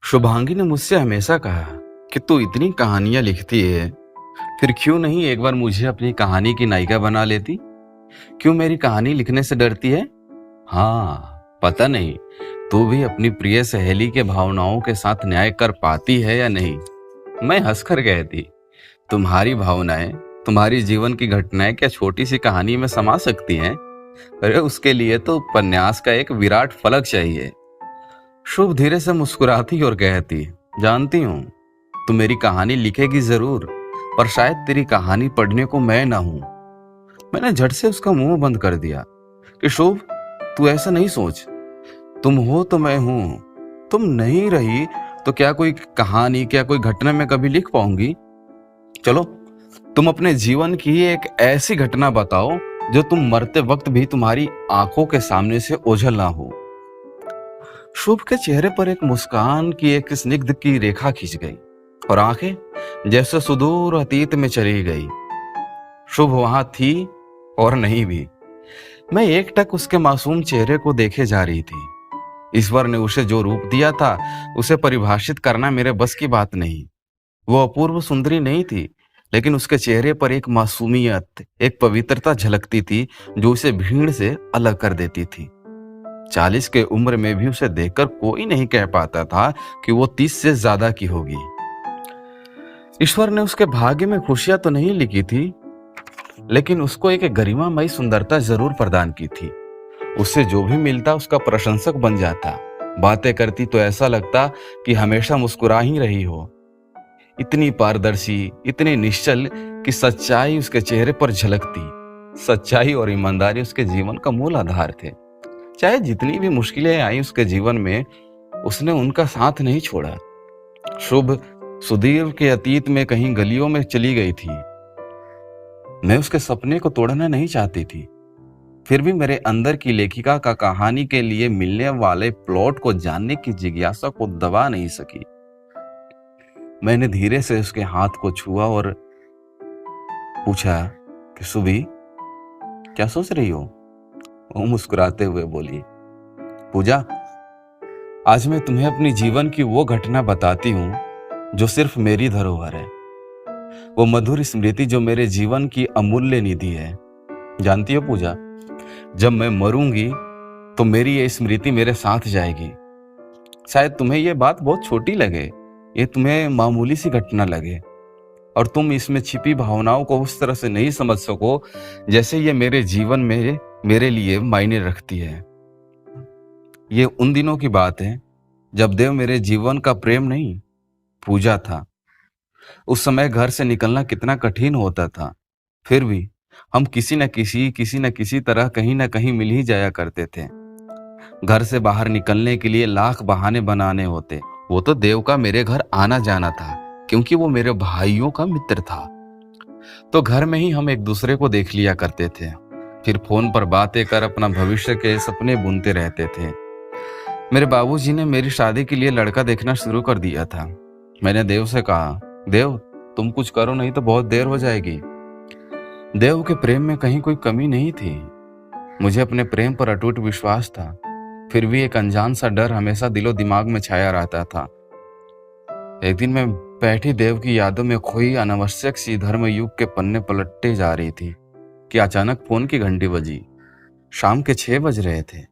शुभांगी ने मुझसे हमेशा कहा कि तू इतनी कहानियां लिखती है, फिर क्यों नहीं एक बार मुझे अपनी कहानी की नायिका बना लेती? क्यों मेरी कहानी लिखने से डरती है? हाँ, पता नहीं तू भी अपनी प्रिय सहेली के भावनाओं के साथ न्याय कर पाती है या नहीं। मैं हंसकर कहती, तुम्हारी भावनाएं, तुम्हारी जीवन की घटनाएं क्या छोटी सी कहानी में समा सकती हैं? अरे उसके लिए तो उपन्यास का एक विराट फलक चाहिए। शुभ धीरे से मुस्कुराती और कहती, जानती हूं तू मेरी कहानी लिखेगी जरूर, पर शायद तेरी कहानी पढ़ने को मैं ना हूं। मैंने झट से उसका मुंह बंद कर दिया कि शुभ, तू ऐसा नहीं सोच। तुम हो तो मैं हूं, तुम नहीं रही तो क्या कोई कहानी, क्या कोई घटना मैं कभी लिख पाऊंगी? चलो, तुम अपने जीवन की एक ऐसी घटना बताओ जो तुम मरते वक्त भी तुम्हारी आंखों के सामने से ओझल ना हो। शुभ के चेहरे पर एक मुस्कान की एक स्निग्ध की रेखा खिंच गई और आंखें जैसे सुदूर अतीत में चली गई। शुभ वहां थी और नहीं भी। मैं एकटक उसके मासूम चेहरे को देखे जा रही थी। ईश्वर ने उसे जो रूप दिया था उसे परिभाषित करना मेरे बस की बात नहीं। वो अपूर्व सुंदरी नहीं थी, लेकिन उसके चेहरे पर एक मासूमियत, एक पवित्रता झलकती थी जो उसे भीड़ से अलग कर देती थी। 40 के उम्र में भी उसे देखकर कोई नहीं कह पाता था कि वो 30 से ज्यादा की होगी। ईश्वर ने उसके भाग्य में खुशियां तो नहीं लिखी थी, लेकिन उसको एक गरिमामयी सुंदरता जरूर प्रदान की थी। उससे जो भी मिलता उसका प्रशंसक बन जाता। बातें करती तो ऐसा लगता कि हमेशा मुस्कुरा ही रही हो। इतनी पारदर्शी, इतनी निश्चल कि सच्चाई उसके चेहरे पर झलकती। सच्चाई और ईमानदारी उसके जीवन का मूल आधार थे। चाहे जितनी भी मुश्किलें आई उसके जीवन में, उसने उनका साथ नहीं छोड़ा। शुभ सुधीर के अतीत में कहीं गलियों में चली गई थी। मैं उसके सपने को तोड़ना नहीं चाहती थी, फिर भी मेरे अंदर की लेखिका का कहानी के लिए मिलने वाले प्लॉट को जानने की जिज्ञासा को दबा नहीं सकी। मैंने धीरे से उसके हाथ को छुआ और पूछा कि सुबी, क्या सोच रही हो? वो मुस्कुराते हुए बोली, पूजा, आज मैं तुम्हें अपनी जीवन की वो घटना बताती हूं जो सिर्फ मेरी धरोहर है। वो मधुर स्मृति जो मेरे जीवन की अमूल्य निधि है। जानती हो पूजा, जब मैं मरूंगी तो मेरी ये स्मृति मेरे साथ जाएगी। शायद तुम्हें ये बात बहुत छोटी लगे, ये तुम्हें मामूली सी घटना लगे और तुम इसमें छिपी भावनाओं को उस तरह से नहीं समझ सको जैसे ये मेरे जीवन में मेरे लिए मायने रखती है। ये उन दिनों की बात है जब देव मेरे जीवन का प्रेम नहीं, पूजा था। उस समय घर से निकलना कितना कठिन होता था, फिर भी हम किसी न किसी तरह कहीं ना कहीं मिल ही जाया करते थे। घर से बाहर निकलने के लिए लाख बहाने बनाने होते। वो तो देव का मेरे घर आना जाना था, क्योंकि वो मेरे भाइयों का मित्र था। तो घर में ही हम एक दूसरे को देख लिया करते थे, फिर फोन पर बातें कर अपना भविष्य के सपने बुनते रहते थे। मेरे बाबूजी ने मेरी शादी के लिए लड़का देखना शुरू कर दिया था। मैंने देव से कहा, देव तुम कुछ करो नहीं तो बहुत देर हो जाएगी। देव के प्रेम में कहीं कोई कमी नहीं थी। मुझे अपने प्रेम पर अटूट विश्वास था, फिर भी एक अनजान सा डर हमेशा दिलो दिमाग में छाया रहता था। एक दिन मैं बैठी देव की यादों में खोई अनावश्यक सी धर्म युग के पन्ने पलटते जा रही थी कि अचानक फोन की घंटी बजी। शाम के 6 बज रहे थे।